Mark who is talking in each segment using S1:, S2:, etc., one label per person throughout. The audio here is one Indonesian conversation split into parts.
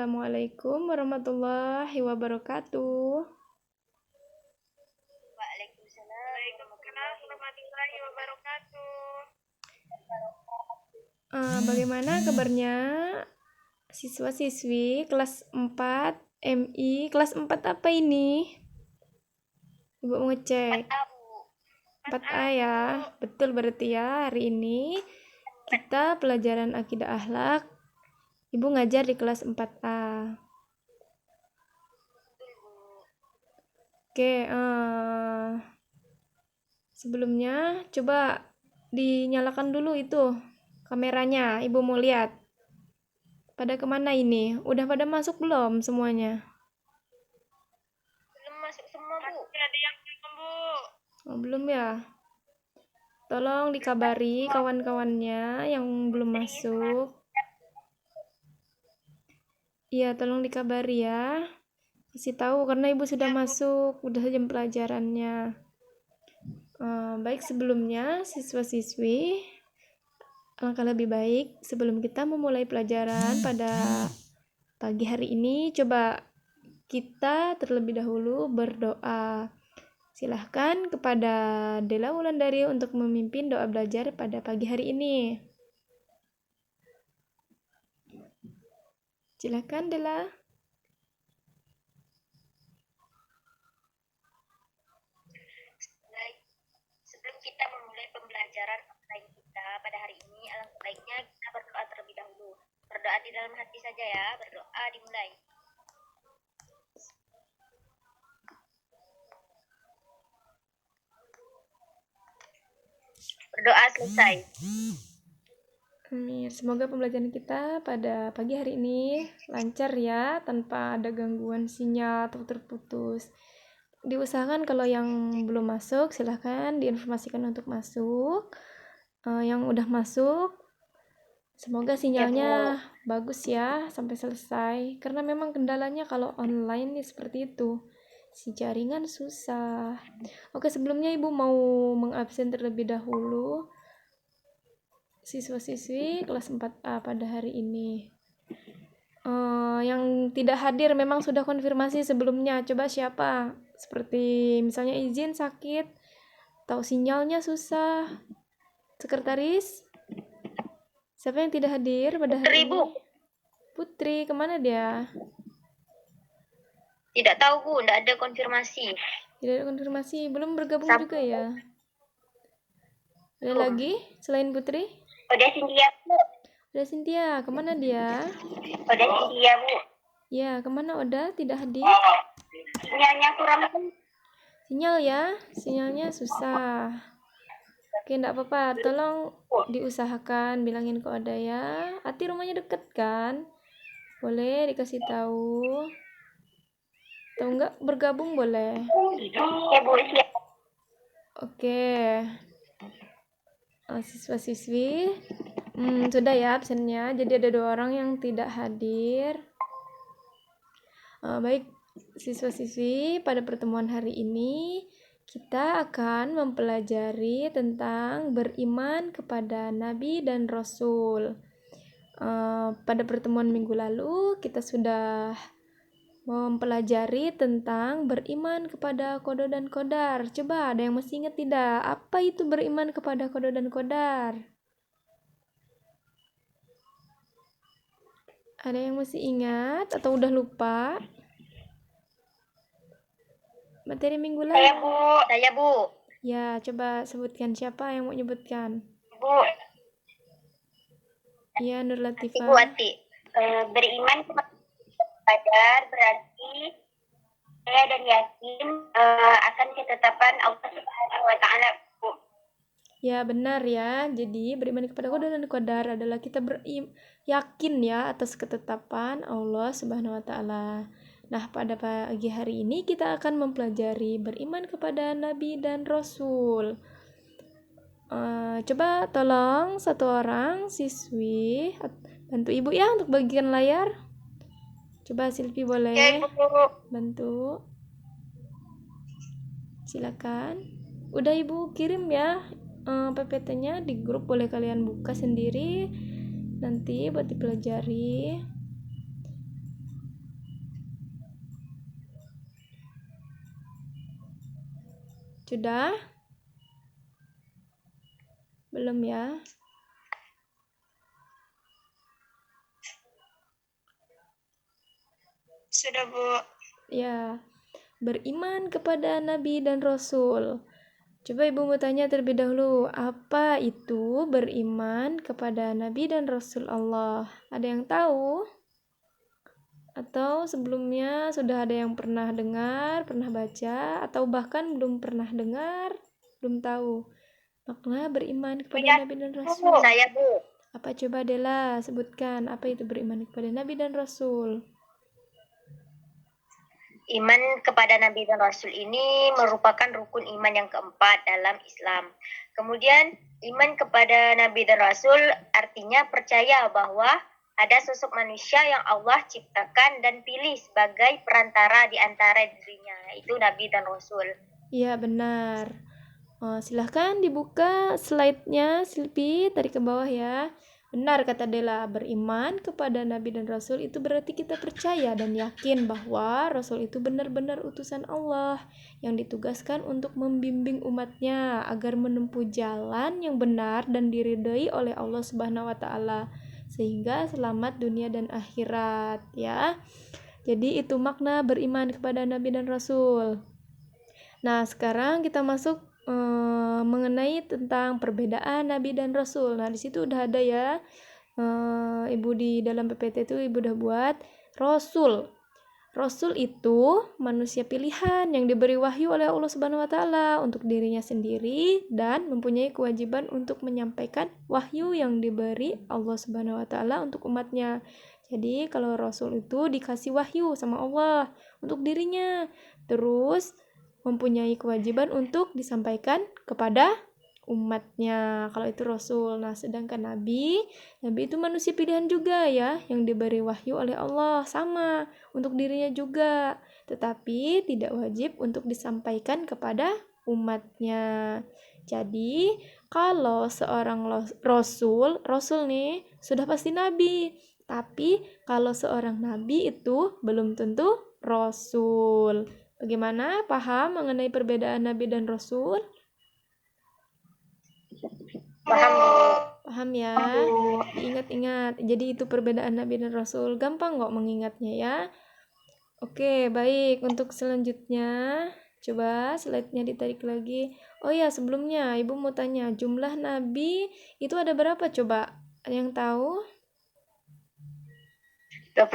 S1: Assalamualaikum warahmatullahi wabarakatuh.
S2: Waalaikumsalam warahmatullahi wabarakatuh.
S1: Bagaimana kabarnya siswa-siswi kelas 4 MI? Kelas 4 apa ini? Ibu mau ngecek. 4A ya. Betul berarti ya. Hari ini kita pelajaran akidah akhlak. Ibu ngajar di kelas 4A. Oke, sebelumnya coba dinyalakan dulu itu kameranya. Ibu mau lihat. Pada kemana ini? Udah pada masuk belum semuanya?
S2: Belum masuk semua, Bu. Ada yang belum, Bu.
S1: Oh, belum ya? Tolong dikabari kawan-kawannya yang belum masuk. Iya, tolong dikabari ya. Kasih tahu karena ibu sudah masuk, udah jam pelajarannya. Baik, sebelumnya siswa-siswi, alangkah lebih baik sebelum kita memulai pelajaran pada pagi hari ini, coba kita terlebih dahulu berdoa. Silahkan kepada Dela Wulandari untuk memimpin doa belajar pada pagi hari ini. Silahkan Dela.
S2: Sebelum kita memulai pembelajaran online kita pada hari ini, alangkah baiknya kita berdoa terlebih dahulu. Berdoa di dalam hati saja ya, berdoa dimulai. Berdoa selesai.
S1: Amin. Semoga pembelajaran kita pada pagi hari ini lancar ya, tanpa ada gangguan sinyal atau terputus. Diusahakan kalau yang belum masuk, silahkan diinformasikan untuk masuk. Yang udah masuk, semoga sinyalnya bagus ya sampai selesai. Karena memang kendalanya kalau online nih seperti itu. Si jaringan susah. Oke, sebelumnya Ibu mau mengabsen terlebih dahulu siswa-siswi kelas 4A pada hari ini. Yang tidak hadir memang sudah konfirmasi sebelumnya. Coba siapa? Seperti misalnya izin sakit atau sinyalnya susah. Sekretaris? Siapa yang tidak hadir pada hari ini? Putri, kemana dia?
S2: Tidak tahu, Bu, tidak ada konfirmasi.
S1: Tidak ada konfirmasi, belum bergabung juga ya? Ada lagi selain Putri?
S2: Udah Cynthia, Bu.
S1: Ada Cynthia, kemana dia?
S2: Udah Cynthia, Bu.
S1: Ya, kemana Oda? Tidak hadir?
S2: Sinyalnya kurang.
S1: Sinyal ya, sinyalnya susah. Oke, enggak apa-apa, tolong diusahakan bilangin ke Oda ya. Ati rumahnya deket kan? Boleh dikasih tahu. Atau enggak bergabung boleh.
S2: Ya, Bu, siap.
S1: Oke. Siswa-siswi, sudah ya absennya. Jadi ada 2 orang yang tidak hadir. Baik, siswa-siswi, pada pertemuan hari ini kita akan mempelajari tentang beriman kepada Nabi dan Rasul. Pada pertemuan minggu lalu kita sudah mempelajari tentang beriman kepada qada dan qadar. Coba ada yang masih ingat tidak? Apa itu beriman kepada qada dan qadar? Ada yang masih ingat atau udah lupa? Materi minggu lalu.
S2: Saya, Bu.
S1: Ya, coba sebutkan siapa yang mau nyebutkan.
S2: Bu.
S1: Iya, Nur Latifah.
S2: Ibu Ati. Beriman kepada qadar berarti saya dan yakin akan ketetapan Allah Subhanahu wa taala, Bu.
S1: Ya, benar ya. Jadi, beriman kepada qada dan qadar adalah kita yakin ya atas ketetapan Allah Subhanahu wa taala. Nah, pada pagi hari ini kita akan mempelajari beriman kepada Nabi dan Rasul. Coba tolong satu orang siswi bantu ibu ya untuk bagikan layar. Coba Silvi boleh bantu. Silakan. Udah ibu kirim ya PPT-nya di grup, boleh kalian buka sendiri nanti buat dipelajari. Sudah? Belum ya?
S2: Sudah, Bu.
S1: Ya, beriman kepada Nabi dan Rasul. Coba Ibu mau tanya terlebih dahulu, apa itu beriman kepada Nabi dan Rasul Allah? Ada yang tahu? Atau sebelumnya sudah ada yang pernah dengar, pernah baca, atau bahkan belum pernah dengar, belum tahu makna beriman kepada Nabi dan Rasul?
S2: Saya, Bu.
S1: Apa coba Dela sebutkan, apa itu beriman kepada Nabi dan Rasul?
S2: Iman kepada Nabi dan Rasul ini merupakan rukun iman yang keempat dalam Islam. Kemudian, iman kepada Nabi dan Rasul artinya percaya bahwa ada sosok manusia yang Allah ciptakan dan pilih sebagai perantara di antara dirinya, yaitu Nabi dan Rasul.
S1: Iya, benar. Silahkan dibuka slide-nya, Silpi, tarik ke bawah ya. Benar kata Dela, beriman kepada Nabi dan Rasul itu berarti kita percaya dan yakin bahwa Rasul itu benar-benar utusan Allah yang ditugaskan untuk membimbing umatnya agar menempuh jalan yang benar dan diridhai oleh Allah Subhanahu wa taala sehingga selamat dunia dan akhirat ya. Jadi itu makna beriman kepada Nabi dan Rasul. Nah, sekarang kita masuk mengenai tentang perbedaan Nabi dan Rasul. Nah, di situ udah ada ya, Ibu di dalam PPT itu Ibu udah buat Rasul. Rasul itu manusia pilihan yang diberi wahyu oleh Allah Subhanahu wa taala untuk dirinya sendiri dan mempunyai kewajiban untuk menyampaikan wahyu yang diberi Allah Subhanahu wa taala untuk umatnya. Jadi, kalau Rasul itu dikasih wahyu sama Allah untuk dirinya, terus mempunyai kewajiban untuk disampaikan kepada umatnya. Kalau itu Rasul. Nah, sedangkan Nabi itu manusia pilihan juga ya, yang diberi wahyu oleh Allah sama untuk dirinya juga, tetapi tidak wajib untuk disampaikan kepada umatnya. Jadi, kalau seorang Rasul nih sudah pasti Nabi. Tapi kalau seorang Nabi itu belum tentu Rasul. Bagaimana? Paham mengenai perbedaan Nabi dan Rasul?
S2: Paham, Bu.
S1: Paham ya? Diingat-ingat. Jadi itu perbedaan Nabi dan Rasul. Gampang kok mengingatnya ya. Oke, baik. Untuk selanjutnya, coba slide-nya ditarik lagi. Oh ya, sebelumnya Ibu mau tanya, jumlah Nabi itu ada berapa coba? Ada yang tahu?
S2: 25,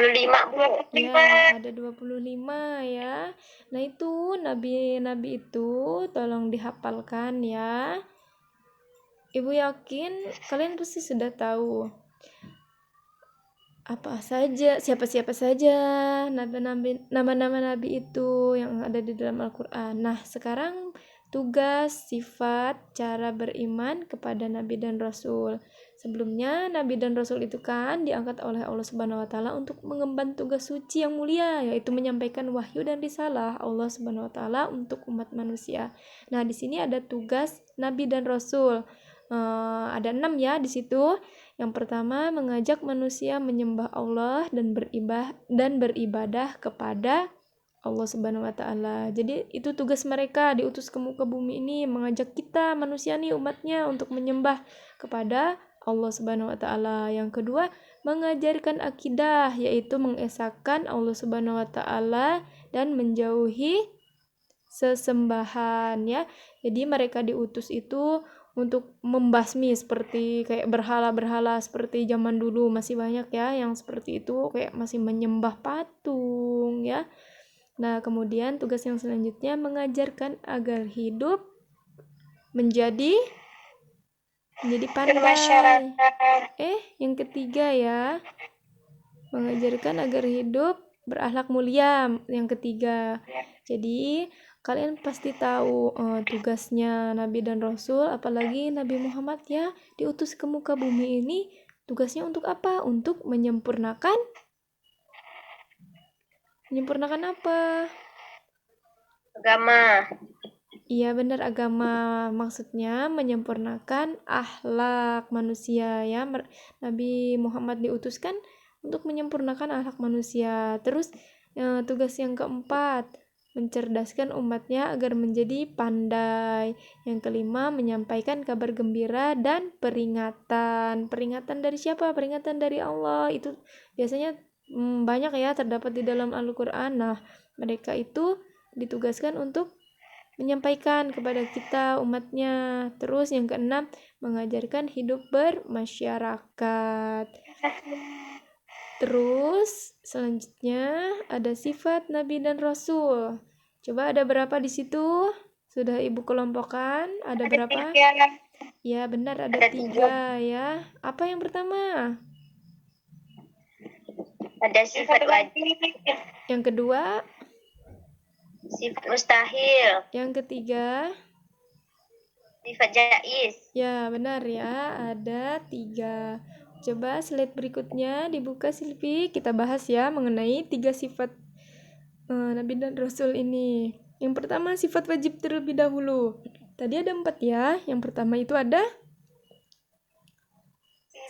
S2: Bu.
S1: Ya, ada 25 ya. Nah, itu nabi-nabi itu tolong dihafalkan ya. Ibu yakin kalian pasti sudah tahu apa saja, siapa-siapa saja nama-nama nabi itu yang ada di dalam Al-Qur'an. Nah, sekarang tugas, sifat, cara beriman kepada nabi dan rasul. Sebelumnya nabi dan rasul itu kan diangkat oleh Allah Subhanahu wa taala untuk mengemban tugas suci yang mulia, yaitu menyampaikan wahyu dan risalah Allah Subhanahu wa taala untuk umat manusia. Nah, di sini ada tugas nabi dan rasul. Ada 6 ya di situ. Yang pertama, mengajak manusia menyembah Allah dan beribadah kepada Allah Subhanahu wa taala. Jadi itu tugas mereka diutus ke muka bumi ini, mengajak kita manusia nih umatnya untuk menyembah kepada Allah Subhanahu wa taala. Yang kedua, mengajarkan akidah, yaitu mengesahkan Allah Subhanahu wa taala dan menjauhi sesembahan ya. Jadi mereka diutus itu untuk membasmi seperti kayak berhala-berhala seperti zaman dulu, masih banyak ya yang seperti itu, kayak masih menyembah patung ya. Nah, kemudian tugas yang selanjutnya mengajarkan agar hidup menjadi pandai. Yang ketiga ya, mengajarkan agar hidup berakhlak mulia. Yang ketiga. Jadi, kalian pasti tahu tugasnya Nabi dan Rasul, apalagi Nabi Muhammad ya, diutus ke muka bumi ini. Tugasnya untuk apa? Untuk menyempurnakan apa?
S2: Agama.
S1: Iya benar, agama. Maksudnya menyempurnakan akhlak manusia ya. Nabi Muhammad diutuskan untuk menyempurnakan akhlak manusia. Terus tugas yang keempat, mencerdaskan umatnya agar menjadi pandai. Yang kelima, menyampaikan kabar gembira dan peringatan. Peringatan dari siapa? Peringatan dari Allah. Itu biasanya banyak ya terdapat di dalam Al-Quran. Nah, mereka itu ditugaskan untuk menyampaikan kepada kita umatnya. Terus yang keenam, mengajarkan hidup bermasyarakat. Terus selanjutnya ada sifat Nabi dan Rasul. Coba ada berapa di situ? Sudah Ibu kelompokkan? Ada berapa? Ya benar, ada 3 ya. Apa yang pertama?
S2: Ada sifat wajib,
S1: Yang kedua?
S2: sifat mustahil,
S1: Yang ketiga?
S2: sifat jaiz.
S1: Ya benar ya, ada 3. Coba slide berikutnya dibuka Silvi, kita bahas ya mengenai 3 sifat Nabi dan Rasul ini. Yang pertama sifat wajib terlebih dahulu. Tadi ada 4 ya. Yang pertama itu ada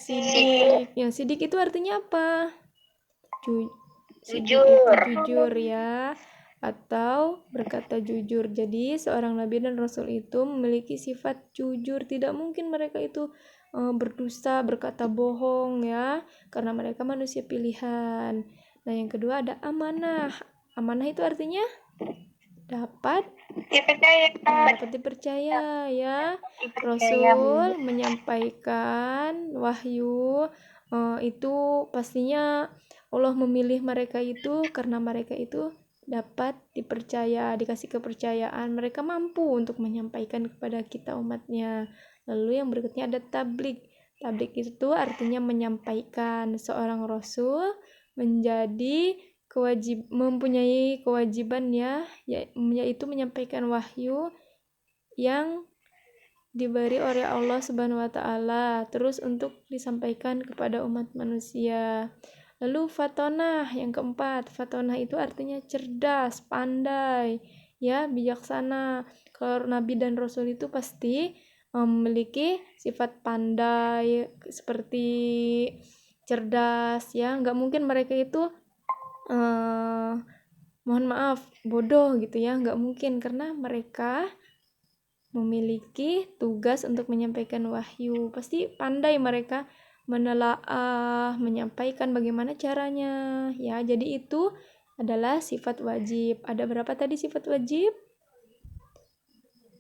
S1: sidik. Yang sidik itu artinya apa? Sidik itu jujur ya, atau berkata jujur. Jadi seorang Nabi dan Rasul itu memiliki sifat jujur. Tidak mungkin mereka itu berdusta, berkata bohong ya, karena mereka manusia pilihan. Nah yang kedua ada amanah. Amanah itu artinya dapat dipercaya ya. Rasul menyampaikan wahyu itu pastinya Allah memilih mereka itu karena mereka itu dapat dipercaya, dikasih kepercayaan, mereka mampu untuk menyampaikan kepada kita umatnya. Lalu yang berikutnya ada tablik. Tablik itu artinya menyampaikan. Seorang Rasul menjadi mempunyai kewajiban ya, yaitu menyampaikan wahyu yang diberi oleh Allah Subhanahu wa taala terus untuk disampaikan kepada umat manusia. Lalu fatonah yang keempat. Fatonah itu artinya cerdas, pandai, ya, bijaksana. Kalau Nabi dan Rasul itu pasti memiliki sifat pandai seperti cerdas ya. Nggak mungkin mereka itu mohon maaf bodoh gitu ya, nggak mungkin karena mereka memiliki tugas untuk menyampaikan wahyu. Pasti pandai mereka menelaah, menyampaikan bagaimana caranya ya. Jadi itu adalah sifat wajib. Ada berapa tadi sifat wajib?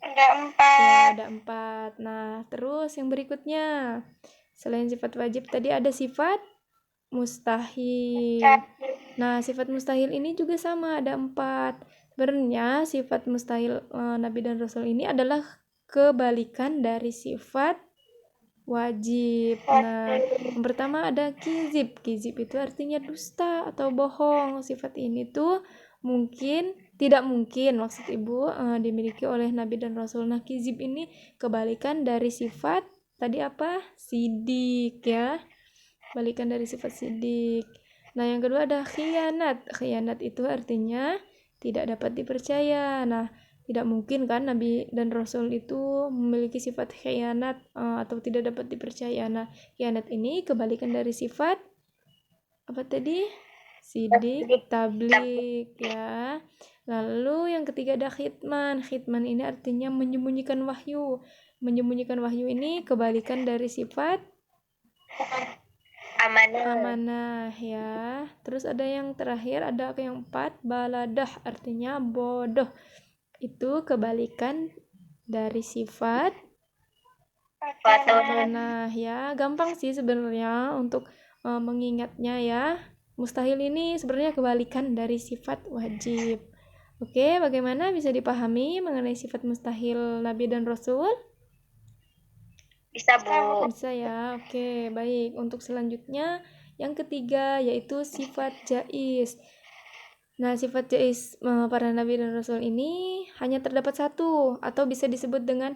S2: Ada 4.
S1: Ya, ada 4. Nah, terus yang berikutnya, selain sifat wajib tadi ada sifat mustahil. Nah, sifat mustahil ini juga sama, ada 4. Sebenarnya sifat mustahil Nabi dan Rasul ini adalah kebalikan dari sifat wajib. Nah, yang pertama ada kizib. Kizib itu artinya dusta atau bohong. Sifat ini tuh tidak mungkin maksud Ibu dimiliki oleh Nabi dan Rasul. Nah, kizib ini kebalikan dari sifat tadi apa? Sidik ya. Balikan dari sifat sidik. Nah, yang kedua ada khianat. Khianat itu artinya tidak dapat dipercaya. Nah, tidak mungkin kan Nabi dan Rasul itu memiliki sifat khianat atau tidak dapat dipercaya. Nah, khianat ini kebalikan dari sifat apa tadi? Sidik, tablik ya. Lalu yang ketiga ada khitman. Khitman ini artinya menyembunyikan wahyu. Menyembunyikan wahyu ini kebalikan dari sifat amanah ya. Terus ada yang terakhir, ada yang 4, baladah artinya bodoh. Itu kebalikan dari sifat fatonah ya. Gampang sih sebenarnya untuk mengingatnya ya. Mustahil ini sebenarnya kebalikan dari sifat wajib. Oke, bagaimana bisa dipahami mengenai sifat mustahil Nabi dan Rasul?
S2: Bisa, Bu.
S1: Bisa ya. Oke, baik. Untuk selanjutnya yang ketiga yaitu sifat jaiz. Nah, sifat jaiz para nabi dan rasul ini hanya terdapat satu atau bisa disebut dengan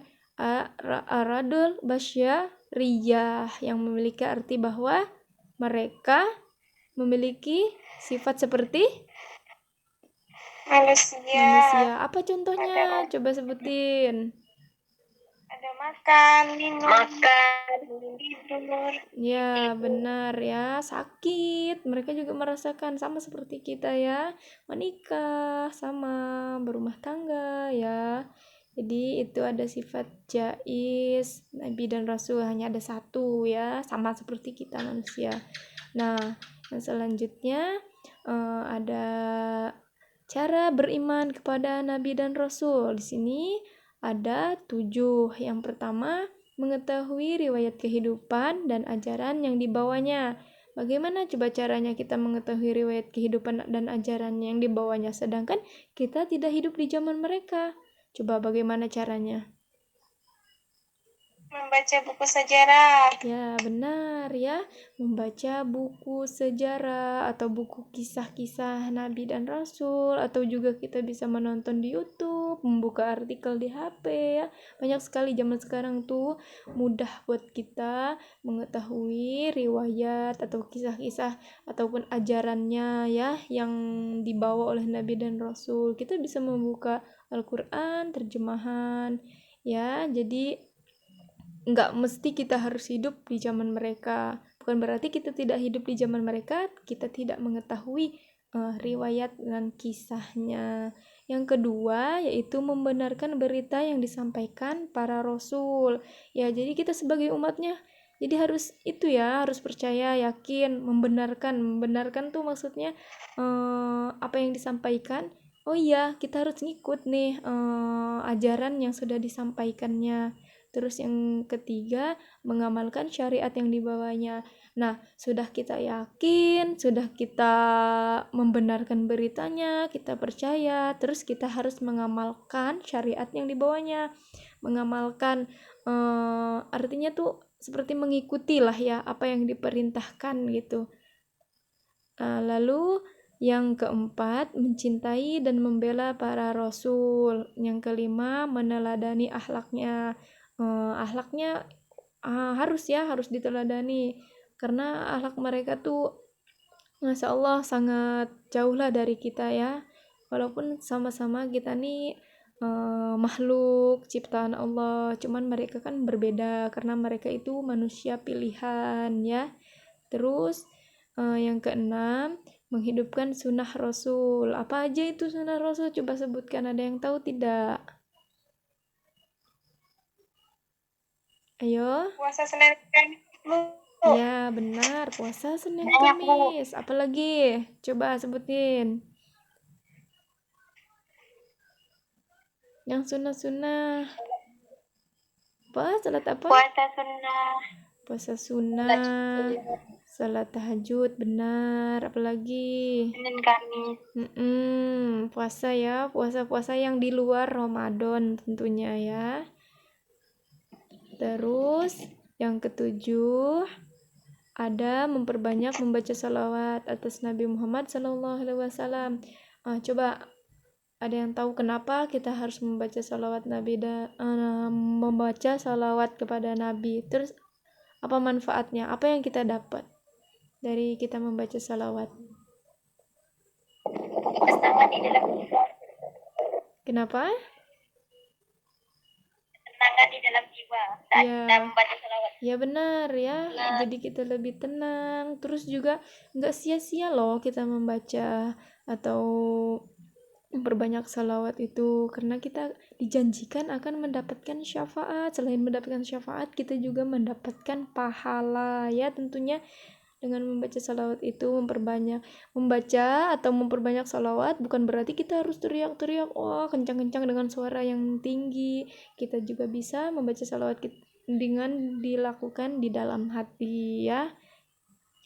S1: aradul basyariyah yang memiliki arti bahwa mereka memiliki sifat seperti
S2: Manusia.
S1: Apa contohnya? Coba sebutin.
S2: Ada makan, minum, tidur.
S1: Ya, benar ya. Sakit. Mereka juga merasakan sama seperti kita ya. Menikah, sama berumah tangga ya. Jadi itu ada sifat jais, Nabi dan Rasul hanya ada satu ya, sama seperti kita manusia. Nah, yang selanjutnya ada cara beriman kepada Nabi dan Rasul. Di sini ada 7. Yang pertama, mengetahui riwayat kehidupan dan ajaran yang dibawanya. Bagaimana coba caranya kita mengetahui riwayat kehidupan dan ajaran yang dibawanya, sedangkan kita tidak hidup di zaman mereka? Coba bagaimana caranya?
S2: Membaca buku sejarah.
S1: Ya, benar ya. Membaca buku sejarah atau buku kisah-kisah Nabi dan Rasul, atau juga kita bisa menonton di YouTube, membuka artikel di HP ya. Banyak sekali zaman sekarang tuh mudah buat kita mengetahui riwayat atau kisah-kisah ataupun ajarannya ya yang dibawa oleh Nabi dan Rasul. Kita bisa membuka Al-Qur'an terjemahan ya. Jadi nggak mesti kita harus hidup di zaman mereka. Bukan berarti kita tidak hidup di zaman mereka, kita tidak mengetahui riwayat dan kisahnya. Yang kedua, yaitu membenarkan berita yang disampaikan para rasul. Ya, jadi kita sebagai umatnya, jadi harus itu ya, harus percaya, yakin, membenarkan. Membenarkan tuh maksudnya apa yang disampaikan. Oh iya, kita harus ngikut nih ajaran yang sudah disampaikannya. Terus yang ketiga, mengamalkan syariat yang dibawanya. Nah, sudah kita yakin, sudah kita membenarkan beritanya, kita percaya, terus kita harus mengamalkan syariat yang dibawanya. Mengamalkan artinya tuh seperti mengikuti lah ya apa yang diperintahkan gitu. Lalu yang keempat, mencintai dan membela para rasul. Yang kelima, meneladani akhlaknya. Akhlaknya harus diteladani, karena akhlak mereka tuh Masya Allah sangat jauh lah dari kita ya. Walaupun sama-sama kita nih makhluk ciptaan Allah, cuman mereka kan berbeda karena mereka itu manusia pilihan ya. Terus yang keenam, menghidupkan sunnah Rasul. Apa aja itu sunnah Rasul? Coba sebutkan, ada yang tahu tidak? Ayo.
S2: Puasa Senin Kamis, Bu.
S1: Ya, benar. Puasa Senin Kamis. Apalagi? Coba sebutin. Yang sunnah-sunnah. Apa? Salat apa?
S2: Puasa sunnah.
S1: Puasa sunnah. Salat tahajud, benar. Apalagi?
S2: Senin Kamis.
S1: Puasa ya. Puasa-puasa yang di luar Ramadan tentunya ya. Terus yang ketujuh, ada memperbanyak membaca salawat atas Nabi Muhammad SAW. Coba ada yang tahu kenapa kita harus membaca salawat Nabi dan membaca salawat kepada Nabi? Terus apa manfaatnya? Apa yang kita dapat dari kita membaca salawat?
S2: Kesenangan di dalam jiwa.
S1: Kenapa?
S2: Kesenangan di dalam jiwa saat
S1: Ya.
S2: kita membaca salawat.
S1: Ya benar ya. Jadi kita lebih tenang. Terus juga nggak sia-sia loh kita membaca atau memperbanyak salawat itu, karena kita dijanjikan akan mendapatkan syafaat. Selain mendapatkan syafaat, kita juga mendapatkan pahala ya tentunya. Dengan membaca salawat itu membaca atau memperbanyak salawat bukan berarti kita harus teriak-teriak kencang-kencang dengan suara yang tinggi. Kita juga bisa membaca salawat dengan dilakukan di dalam hati ya.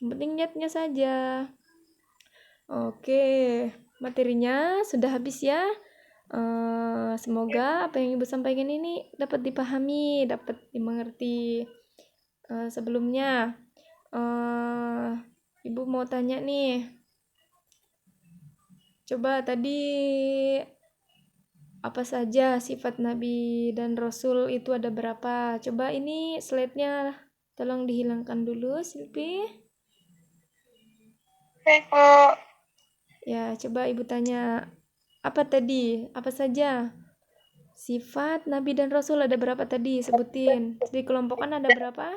S1: Yang penting niatnya saja. Oke, materinya sudah habis ya. Semoga apa yang Ibu sampaikan ini dapat dipahami, dapat dimengerti. Sebelumnya Ibu mau tanya nih, coba tadi apa saja sifat Nabi dan Rasul itu ada berapa? Coba ini slide-nya tolong dihilangkan dulu, Silpi. Ya, coba Ibu tanya, apa tadi? Apa saja? Sifat Nabi dan Rasul ada berapa tadi? Sebutin. Dikelompokkan ada berapa?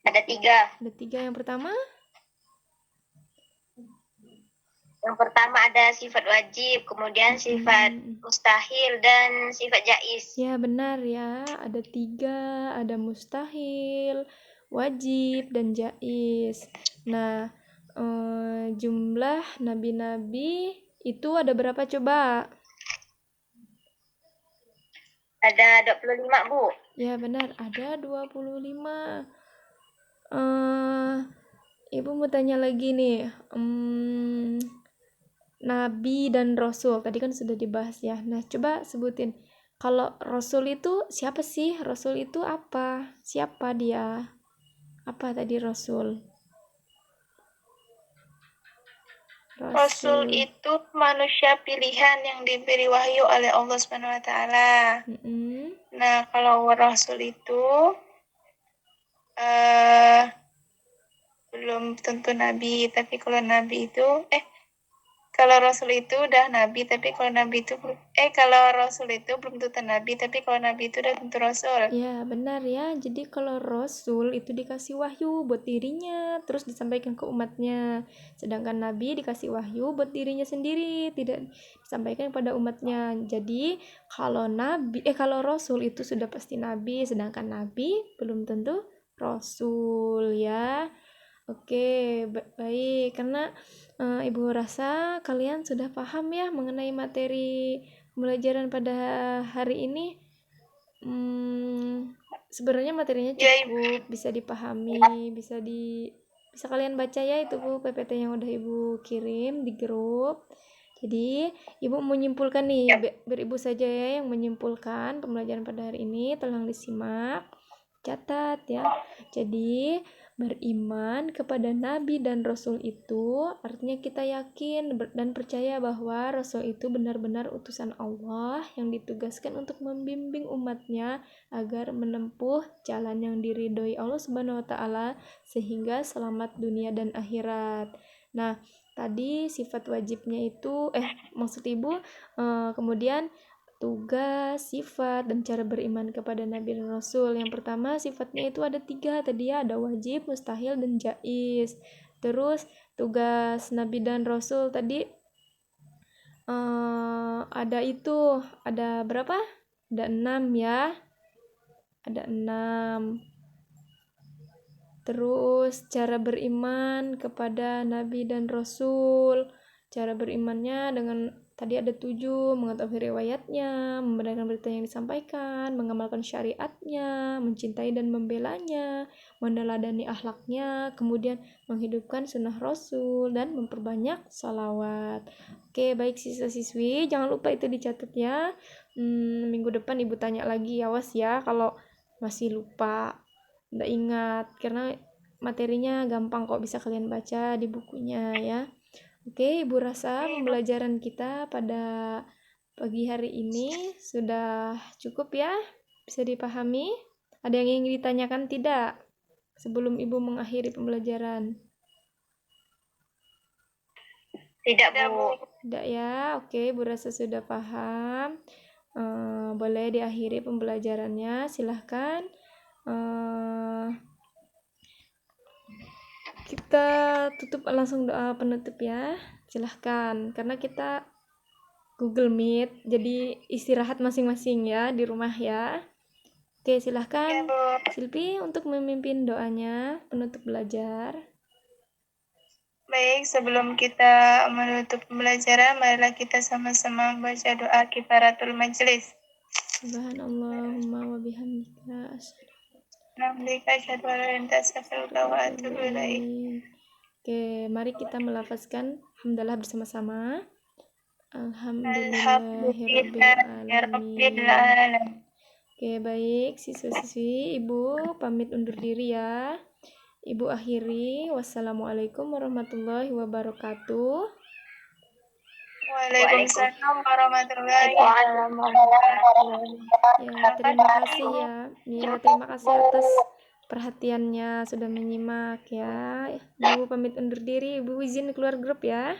S2: Ada 3.
S1: Ada 3. Yang pertama?
S2: Yang pertama ada sifat wajib, kemudian sifat mustahil, dan sifat jaiz.
S1: Ya, benar ya. Ada 3. Ada mustahil, wajib, dan jaiz. Nah, jumlah nabi-nabi itu ada berapa coba?
S2: Ada 25, Bu.
S1: Ya, benar. Ada 25. Ibu mau tanya lagi nih. Nabi dan Rasul. Tadi kan sudah dibahas ya. Nah, coba sebutin. Kalau Rasul itu siapa sih? Rasul itu apa? Siapa dia? Apa tadi Rasul?
S3: Rasul itu manusia pilihan yang diberi wahyu oleh Allah Subhanahu wa taala. Nah, kalau Rasul itu belum tentu nabi, tapi kalau nabi itu kalau Rasul itu udah nabi, tapi kalau nabi itu kalau Rasul itu belum tentu nabi, tapi kalau nabi itu udah tentu Rasul.
S1: Ya, benar ya. Jadi kalau Rasul itu dikasih wahyu buat dirinya, terus disampaikan ke umatnya. Sedangkan Nabi dikasih wahyu buat dirinya sendiri, tidak disampaikan kepada umatnya. Jadi kalau kalau Rasul itu sudah pasti Nabi, sedangkan Nabi belum tentu Rasul ya. Oke, baik. Karena Ibu rasa kalian sudah paham ya mengenai materi pembelajaran pada hari ini. Sebenarnya materinya cukup, bisa dipahami, bisa kalian baca ya itu Bu PPT yang udah Ibu kirim di grup. Jadi Ibu menyimpulkan nih, biar Ibu saja ya yang menyimpulkan pembelajaran pada hari ini. Tolong disimak, catat ya. Jadi beriman kepada Nabi dan Rasul itu artinya kita yakin dan percaya bahwa Rasul itu benar-benar utusan Allah yang ditugaskan untuk membimbing umatnya agar menempuh jalan yang diridhoi Allah Subhanahu wa taala sehingga selamat dunia dan akhirat. Nah, tadi sifat wajibnya itu maksud Ibu kemudian tugas, sifat, dan cara beriman kepada Nabi dan Rasul. Yang pertama sifatnya itu ada 3 tadi ya, ada wajib, mustahil, dan jaiz. Terus tugas Nabi dan Rasul tadi ada berapa? Ada 6 ya. Ada 6. Terus cara beriman kepada Nabi dan Rasul. Cara berimannya dengan tadi ada 7, mengetahui riwayatnya, membenarkan berita yang disampaikan, mengamalkan syariatnya, mencintai dan membelanya, meneladani akhlaknya, kemudian menghidupkan sunnah Rasul, dan memperbanyak salawat. Oke, baik siswa-siswi, jangan lupa itu dicatat ya. Minggu depan Ibu tanya lagi, awas ya kalau masih lupa, nggak ingat, karena materinya gampang kok, bisa kalian baca di bukunya ya. Oke, Ibu rasa pembelajaran kita pada pagi hari ini sudah cukup ya? Bisa dipahami? Ada yang ingin ditanyakan tidak? Sebelum Ibu mengakhiri pembelajaran.
S2: Tidak, Bu.
S1: Tidak ya? Oke, Ibu rasa sudah paham. Boleh diakhiri pembelajarannya, silahkan. Kita tutup langsung doa penutup ya, silahkan, karena kita Google Meet, jadi istirahat masing-masing ya di rumah ya. Oke, silahkan Silpi untuk memimpin doanya penutup belajar.
S3: Baik, sebelum kita menutup pembelajaran, marilah kita sama-sama membaca doa kifaratul majelis.
S1: Subhanallahumma wa bihamdika asyhadu Oke, mari kita melafazkan hamdalah bersama-sama. Alhamdulillahirrabbilalamin. Oke, baik siswa-siswi, Ibu pamit undur diri ya. Ibu akhiri. Wassalamualaikum warahmatullahi wabarakatuh.
S3: Waalaikumsalam warahmatullahi
S2: wabarakatuh.
S1: Ya, terima kasih ya. Ya, terima kasih atas perhatiannya sudah menyimak ya. Ibu pamit undur diri. Ibu izin keluar grup ya.